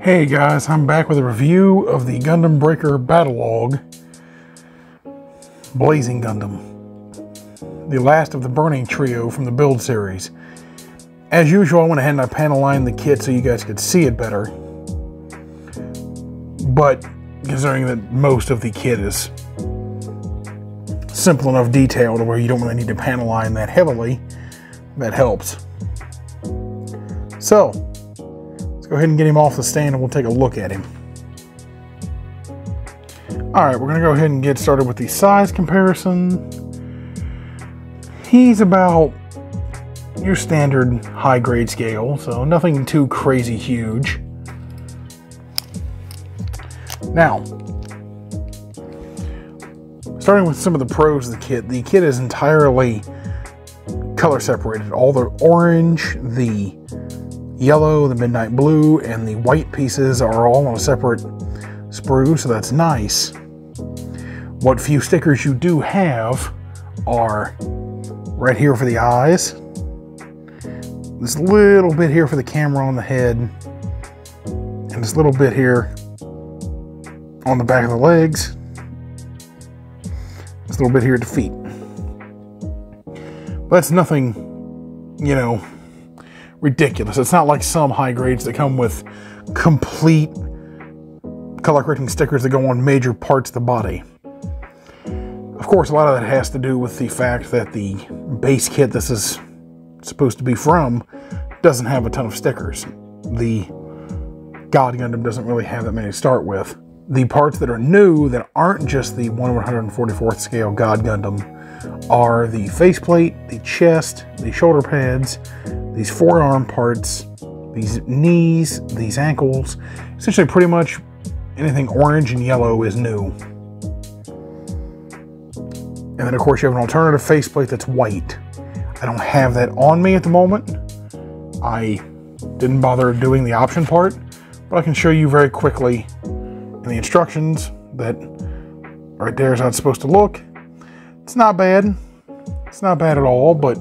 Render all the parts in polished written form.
Hey guys, I'm back with a review of the Gundam Breaker battlelouge, Blazing Gundam, the last of the Burning trio from the build series. As usual, I went ahead and I panel lined the kit so you guys could see it better, but considering that most of the kit is simple enough detail to where you don't really need to panel line that heavily, that helps. So, let's go ahead and get him off the stand and we'll take a look at him. Alright, we're going to go ahead and get started with the size comparison. He's about your standard high grade scale, so nothing too crazy huge. Now, starting with some of the pros of the kit is entirely color separated. All the orange, the yellow, the midnight blue, and the white pieces are all on a separate sprue, so that's nice. What few stickers you do have are right here for the eyes, this little bit here for the camera on the head, and this little bit here on the back of the legs, this little bit here at the feet. But that's nothing, you know, ridiculous. It's not like some high grades that come with complete color correcting stickers that go on major parts of the body. Of course, a lot of that has to do with the fact that the base kit this is supposed to be from doesn't have a ton of stickers. The God Gundam doesn't really have that many to start with. The parts that are new that aren't just the 1/144th scale God Gundam are the faceplate, the chest, the shoulder pads, these forearm parts, these knees, these ankles. Essentially pretty much anything orange and yellow is new. And then of course you have an alternative faceplate that's white. I don't have that on me at the moment. I didn't bother doing the option part, but I can show you very quickly in the instructions that right there is how it's supposed to look. It's not bad. It's not bad at all, but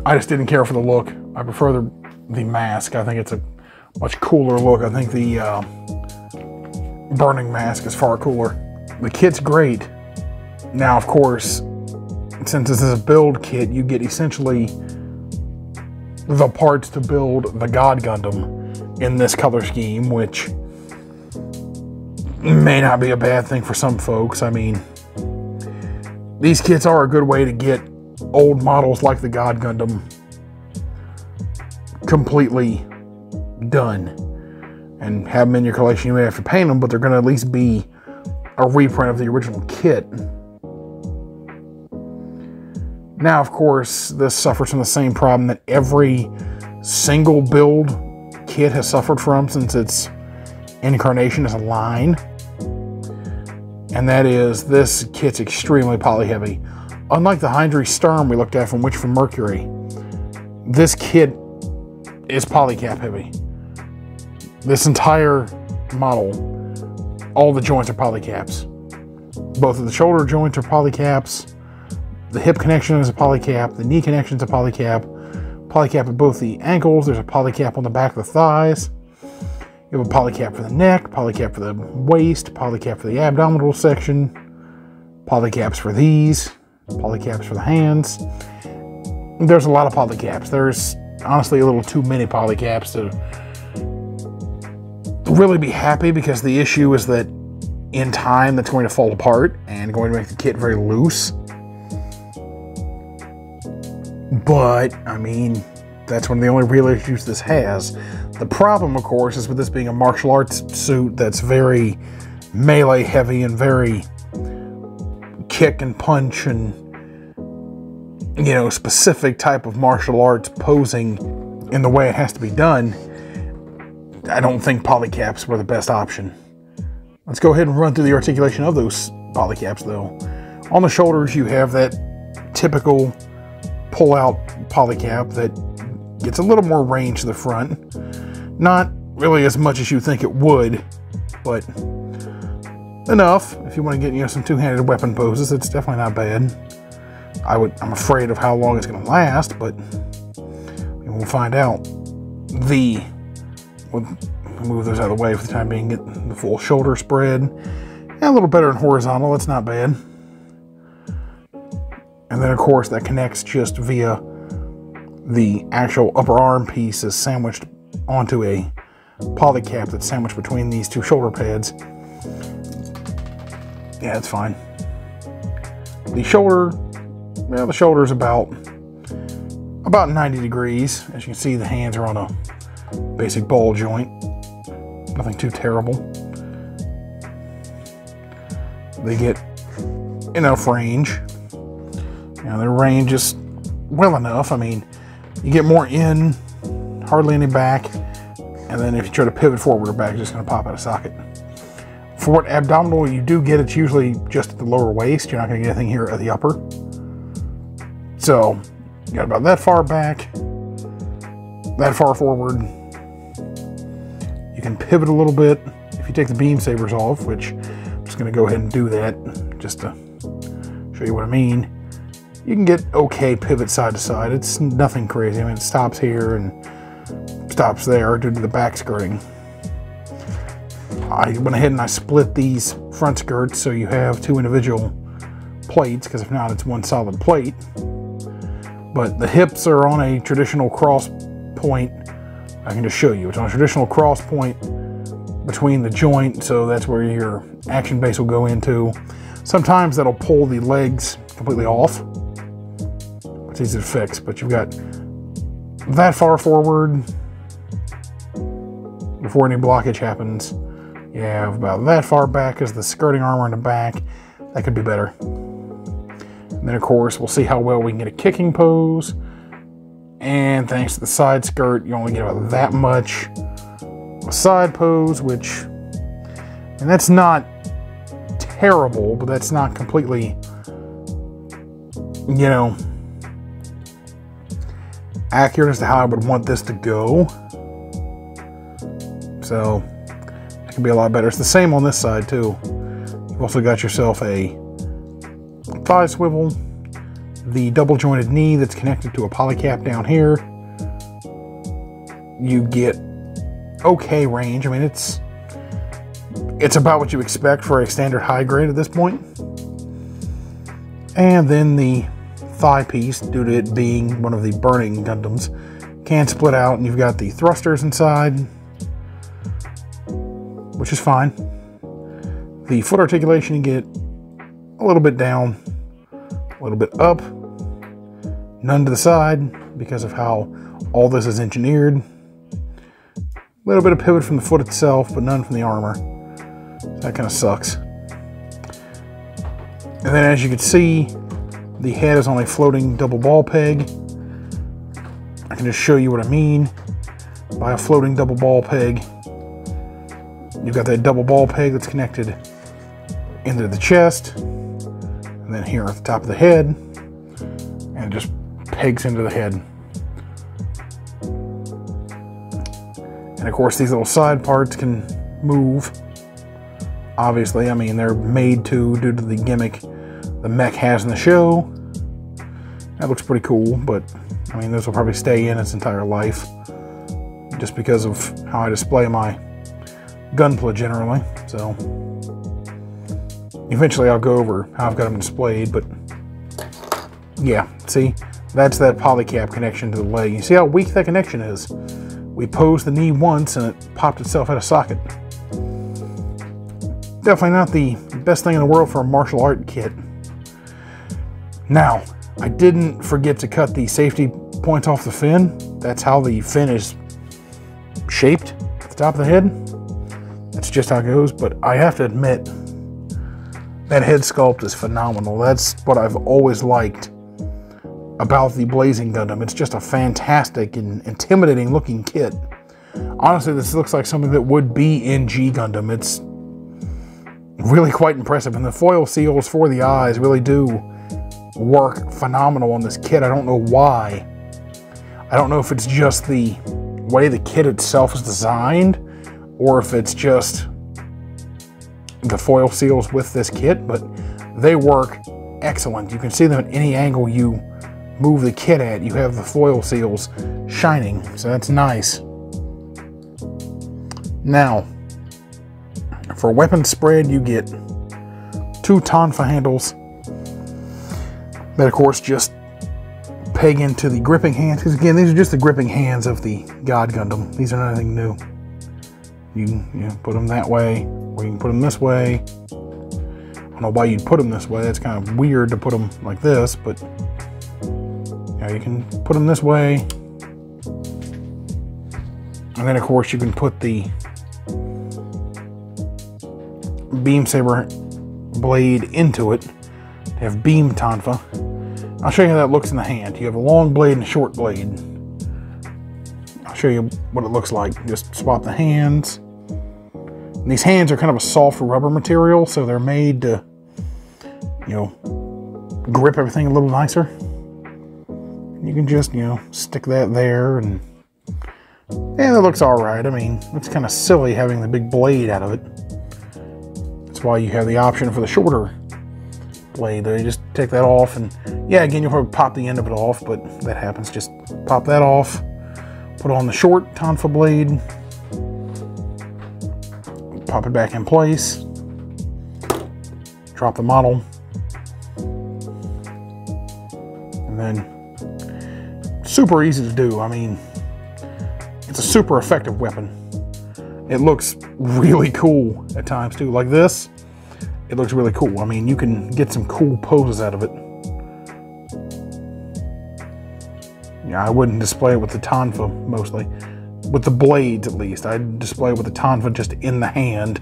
I just didn't care for the look. I prefer the mask. I think it's a much cooler look. I think the burning mask is far cooler. The kit's great. Now, of course, since this is a build kit, you get essentially the parts to build the God Gundam in this color scheme, which may not be a bad thing for some folks. I mean, these kits are a good way to get old models like the God Gundam completely done and have them in your collection. You may have to paint them, but they're going to at least be a reprint of the original kit. Now, of course, this suffers from the same problem that every single build kit has suffered from since its incarnation as a line. And that is, this kit's extremely poly heavy. Unlike the Hindry Sturm we looked at from Witch from Mercury, this kit is polycap heavy. This entire model, all the joints are polycaps. Both of the shoulder joints are polycaps. The hip connection is a polycap. The knee connection is a polycap. Polycap at both the ankles. There's a polycap on the back of the thighs. You have a polycap for the neck, polycap for the waist, polycap for the abdominal section, polycaps for these, polycaps for the hands. There's a lot of polycaps. There's honestly a little too many polycaps to really be happy, because the issue is that in time that's going to fall apart and going to make the kit very loose. But, I mean, that's one of the only real issues this has. The problem, of course, is with this being a martial arts suit that's very melee heavy and very kick and punch and, you know, specific type of martial arts posing in the way it has to be done. I don't think polycaps were the best option. Let's go ahead and run through the articulation of those polycaps, though. On the shoulders, you have that typical pull-out polycap that gets a little more range to the front. Not really as much as you think it would, but enough. If you want to get, you know, some two-handed weapon poses, it's definitely not bad. I'm afraid of how long it's going to last, but we'll find out. Move those out of the way for the time being, get the full shoulder spread. And a little better in horizontal, that's not bad. And then of course that connects just via the actual upper arm piece is sandwiched onto a poly cap that's sandwiched between these two shoulder pads. Yeah, it's fine. The shoulder, well, the shoulder is about 90 degrees. As you can see, the hands are on a basic ball joint. Nothing too terrible. They get enough range. Now their range is well enough. I mean, you get more in, hardly any back, and then if you try to pivot forward or back, it's just going to pop out of socket. For what abdominal you do get, it's usually just at the lower waist. You're not going to get anything here at the upper. So, you got about that far back, that far forward. You can pivot a little bit if you take the beam sabers off, which I'm just going to go ahead and do that just to show you what I mean. You can get okay pivot side to side. It's nothing crazy. I mean, it stops here and stops there due to the back skirting. I went ahead and I split these front skirts so you have two individual plates, because if not, it's one solid plate. But the hips are on a traditional cross point. I can just show you. It's on a traditional cross point between the joint, so that's where your action base will go into. Sometimes that'll pull the legs completely off. It's easy to fix, but you've got that far forward before any blockage happens. You have about that far back as the skirting armor in the back. That could be better. And then of course, we'll see how well we can get a kicking pose. And thanks to the side skirt, you only get about that much a side pose, which, and that's not terrible, but that's not completely, you know, accurate as to how I would want this to go. So it can be a lot better. It's the same on this side too. You've also got yourself a thigh swivel, the double jointed knee that's connected to a poly cap down here. You get okay range. I mean, it's about what you expect for a standard high grade at this point. And then the thigh piece, due to it being one of the burning Gundams, can split out, and you've got the thrusters inside, which is fine. The foot articulation, you get a little bit down, a little bit up, none to the side because of how all this is engineered. A little bit of pivot from the foot itself, but none from the armor. That kind of sucks. And then as you can see, the head is on a floating double ball peg. I can just show you what I mean by a floating double ball peg. You've got that double ball peg that's connected into the chest, and then here at the top of the head, and it just pegs into the head. And of course, these little side parts can move. Obviously, I mean, they're made to due to the gimmick the mech has in the show. That looks pretty cool, but I mean, this will probably stay in its entire life just because of how I display my gunpla generally. So eventually I'll go over how I've got them displayed, but yeah, see, that's that poly cap connection to the leg. You see how weak that connection is? We posed the knee once and it popped itself out of socket. Definitely not the best thing in the world for a martial art kit. Now, I didn't forget to cut the safety points off the fin. That's how the fin is shaped at the top of the head. That's just how it goes, but I have to admit, that head sculpt is phenomenal. That's what I've always liked about the Blazing Gundam. It's just a fantastic and intimidating looking kit. Honestly, this looks like something that would be in G Gundam. It's really quite impressive, and the foil seals for the eyes really do work phenomenal on this kit. I don't know why. I don't know if it's just the way the kit itself is designed, or if it's just the foil seals with this kit, but they work excellent. You can see them at any angle you move the kit at. You have the foil seals shining, so that's nice. Now, for weapon spread, you get 2 tonfa handles that, of course, just peg into the gripping hands. Because again, these are just the gripping hands of the God Gundam. These are nothing new. You can put them that way, or you can put them this way. I don't know why you'd put them this way. That's kind of weird to put them like this, but you can put them this way. And then, of course, you can put the beam saber blade into it to have beam tonfa. I'll show you how that looks in the hand. You have a long blade and a short blade. I'll show you what it looks like. Just swap the hands. And these hands are kind of a soft rubber material, so they're made to, grip everything a little nicer. You can just, stick that there, and it looks all right. I mean, it's kind of silly having the big blade out of it. That's why you have the option for the shorter blade. You just take that off, and yeah, again, you'll probably pop the end of it off, but that happens. Just pop that off, put on the short tonfa blade, pop it back in place, drop the model, and then super easy to do. I mean, it's a super effective weapon. It looks really cool at times too. Like this, it looks really cool. I mean, you can get some cool poses out of it. Yeah, I wouldn't display it with the tonfa mostly. With the blades, at least. I'd display it with the tonfa just in the hand.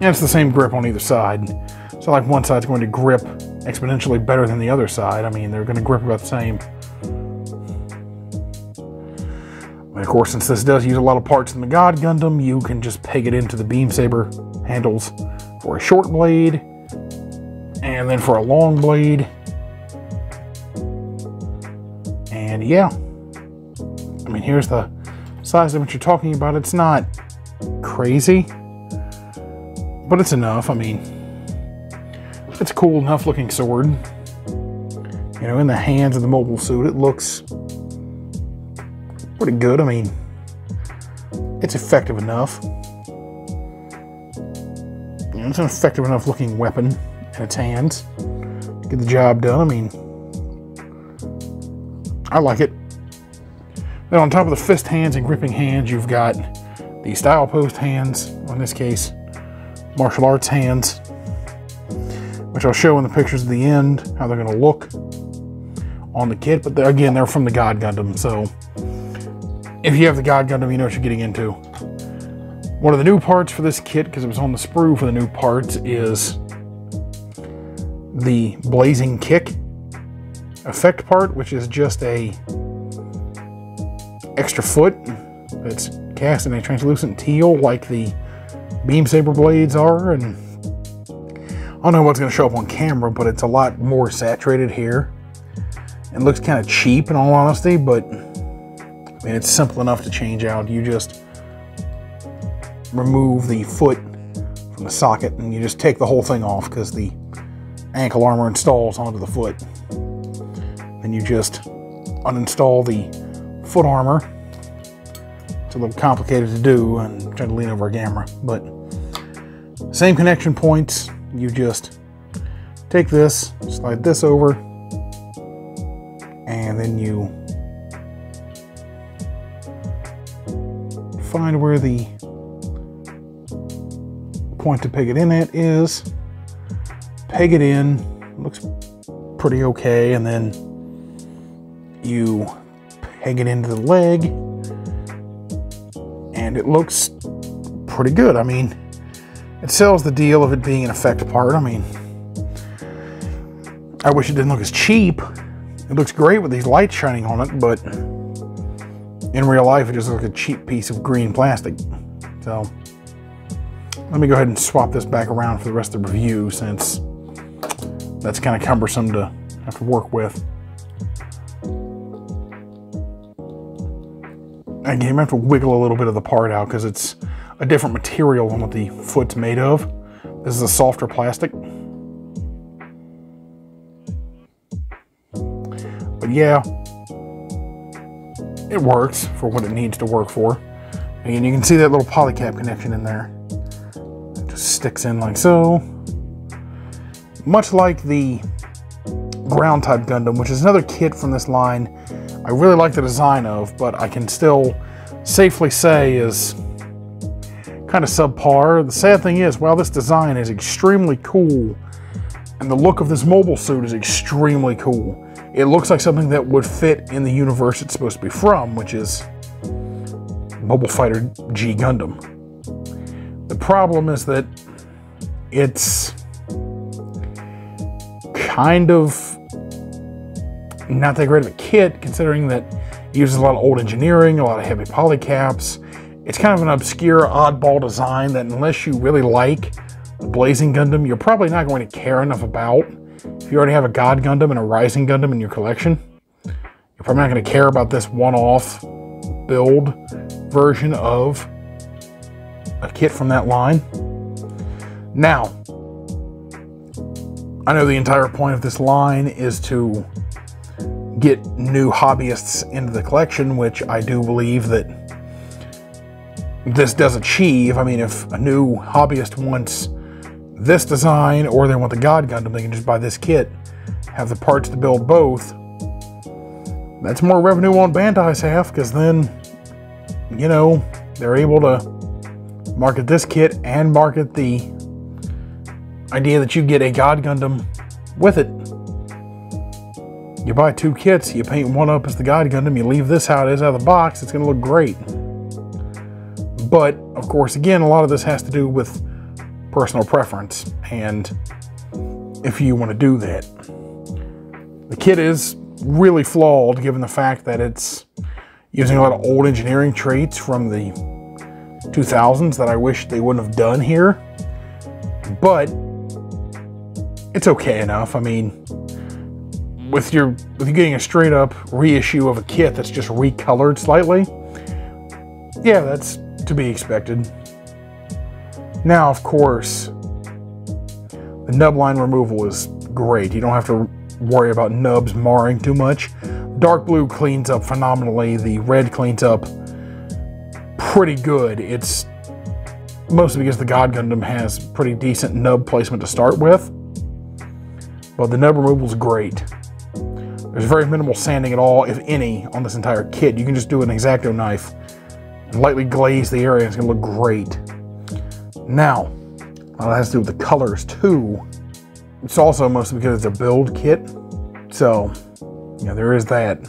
And it's the same grip on either side. So like one side's going to grip exponentially better than the other side. I mean, they're going to grip about the same. And of course, since this does use a lot of parts in the God Gundam, you can just peg it into the beam saber handles for a short blade, and then for a long blade. And yeah, I mean, here's the size of what you're talking about. It's not crazy, but it's enough. I mean, it's a cool enough looking sword. In the hands of the mobile suit, it looks pretty good. I mean, it's effective enough. It's an effective enough looking weapon in its hands to get the job done. I mean, I like it. Then on top of the fist hands and gripping hands, you've got the style post hands, or in this case, martial arts hands, which I'll show in the pictures at the end, how they're going to look on the kit. But again, they're from the God Gundam, so if you have the God Gundam, you know what you're getting into. One of the new parts for this kit, because it was on the sprue for the new parts, is the blazing kick effect part, which is just a extra foot that's cast in a translucent teal like the beam saber blades are. And I don't know what's going to show up on camera, but it's a lot more saturated here and looks kind of cheap in all honesty, but I mean, it's simple enough to change out. You just remove the foot from the socket and you just take the whole thing off, because the ankle armor installs onto the foot. Then you just uninstall the foot armor. It's a little complicated to do, and I'm trying to lean over a camera, but same connection points. You just take this, slide this over, and then you find where the point to peg it in at is, peg it in, looks pretty okay, and then you peg it into the leg, and it looks pretty good. I mean, it sells the deal of it being an effect part. I mean, I wish it didn't look as cheap. It looks great with these lights shining on it, but in real life, it just looks like a cheap piece of green plastic. So let me go ahead and swap this back around for the rest of the review, since that's kind of cumbersome to have to work with. Again, you have to wiggle a little bit of the part out because it's a different material than what the foot's made of. This is a softer plastic. But yeah, it works for what it needs to work for. Again, you can see that little polycap connection in there. It just sticks in like so. Much like the ground type Gundam, which is another kit from this line I really like the design of, but I can still safely say is kind of subpar. The sad thing is, while this design is extremely cool, and the look of this mobile suit is extremely cool, it looks like something that would fit in the universe it's supposed to be from, which is Mobile Fighter G Gundam. The problem is that it's kind of not that great of a kit, considering that it uses a lot of old engineering, a lot of heavy polycaps. It's kind of an obscure, oddball design that unless you really like the Blazing Gundam, you're probably not going to care enough about. If you already have a God Gundam and a Rising Gundam in your collection, you're probably not going to care about this one-off build version of a kit from that line. Now, I know the entire point of this line is to get new hobbyists into the collection, which I do believe that this does achieve. I mean, if a new hobbyist wants this design or they want the God Gundam, they can just buy this kit, have the parts to build both. That's more revenue on Bandai's half, because then, you know, they're able to market this kit and market the idea that you get a God Gundam with it. You buy two kits, you paint one up as the God Gundam, you leave this how it is out of the box, it's going to look great. But, of course, again, a lot of this has to do with personal preference, and if you want to do that. The kit is really flawed, given the fact that it's using a lot of old engineering traits from the 2000s that I wish they wouldn't have done here. But it's okay enough. I mean, with you getting a straight up reissue of a kit that's just recolored slightly, yeah, that's to be expected. Now, of course, the nub line removal is great. You don't have to worry about nubs marring too much. Dark blue cleans up phenomenally. The red cleans up pretty good. It's mostly because the God Gundam has pretty decent nub placement to start with. But the nub removal is great. There's very minimal sanding at all, if any, on this entire kit. You can just do an X-Acto knife and lightly glaze the area. It's going to look great. Now, well, it has to do with the colors too. It's also mostly because it's a build kit. So, yeah, there is that.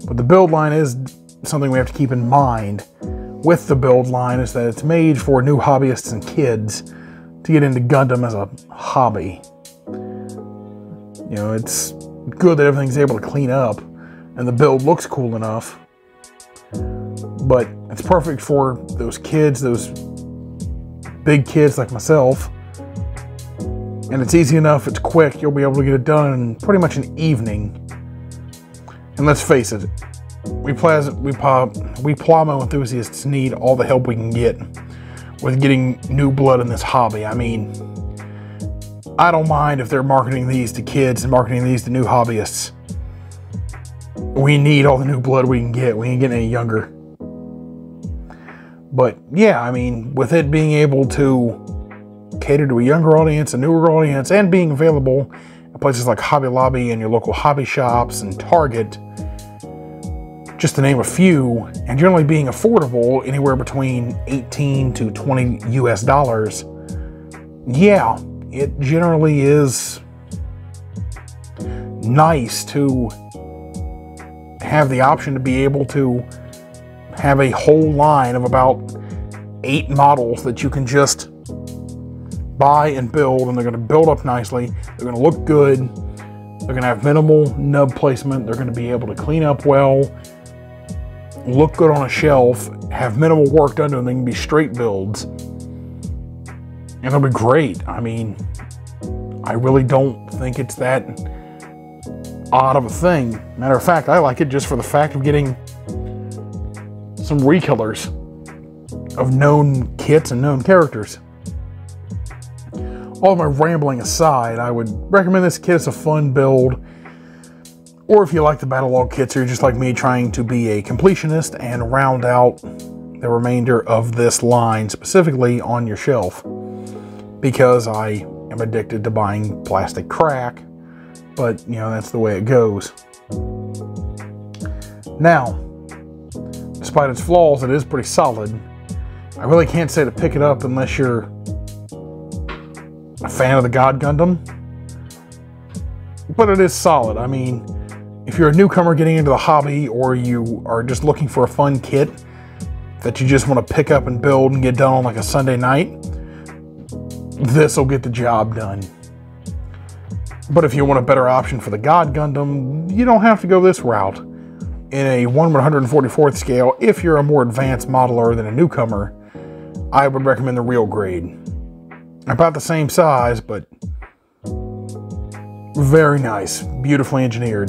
But the build line is something we have to keep in mind with the build line, is that it's made for new hobbyists and kids to get into Gundam as a hobby. You know, it's good that everything's able to clean up and the build looks cool enough. But it's perfect for those kids, those big kids like myself. And it's easy enough, it's quick, you'll be able to get it done in pretty much an evening. And let's face it, we Plamo enthusiasts need all the help we can get with getting new blood in this hobby. I mean, I don't mind if they're marketing these to kids and marketing these to new hobbyists. We need all the new blood we can get. We ain't getting any younger. But yeah, I mean, with it being able to cater to a younger audience, a newer audience, and being available at places like Hobby Lobby and your local hobby shops and Target, just to name a few, and generally being affordable anywhere between 18 to 20 US dollars, yeah, it generally is nice to have the option to be able to have a whole line of about 8 models that you can just buy and build, and they're going to build up nicely, they're going to look good, they're going to have minimal nub placement, they're going to be able to clean up well, look good on a shelf, have minimal work done to them, they can be straight builds, and they'll be great. I mean, I really don't think it's that odd of a thing. Matter of fact, I like it just for the fact of getting some recolors of known kits and known characters. All of my rambling aside, I would recommend this kit as a fun build, or if you like the battlelouge kits, or you're just like me trying to be a completionist and round out the remainder of this line specifically on your shelf, because I am addicted to buying plastic crap, but you know, that's the way it goes. Now, despite its flaws, it is pretty solid. I really can't say to pick it up unless you're a fan of the God Gundam, but it is solid. I mean, if you're a newcomer getting into the hobby, or you are just looking for a fun kit that you just want to pick up and build and get done on like a Sunday night, this will get the job done. But if you want a better option for the God Gundam, you don't have to go this route. In a 1/144th scale, if you're a more advanced modeler than a newcomer, I would recommend the real grade. About the same size, but very nice, beautifully engineered.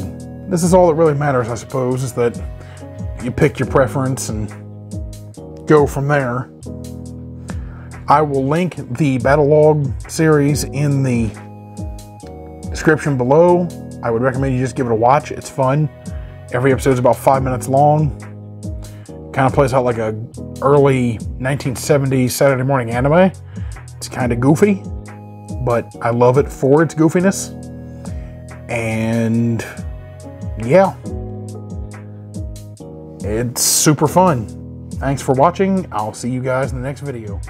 This is all that really matters, I suppose, is that you pick your preference and go from there. I will link the battlelouge series in the description below. I would recommend you just give it a watch. It's fun. Every episode is about 5 minutes long. Kind of plays out like a early 1970s Saturday morning anime. It's kind of goofy, but I love it for its goofiness. And yeah, it's super fun. Thanks for watching. I'll see you guys in the next video.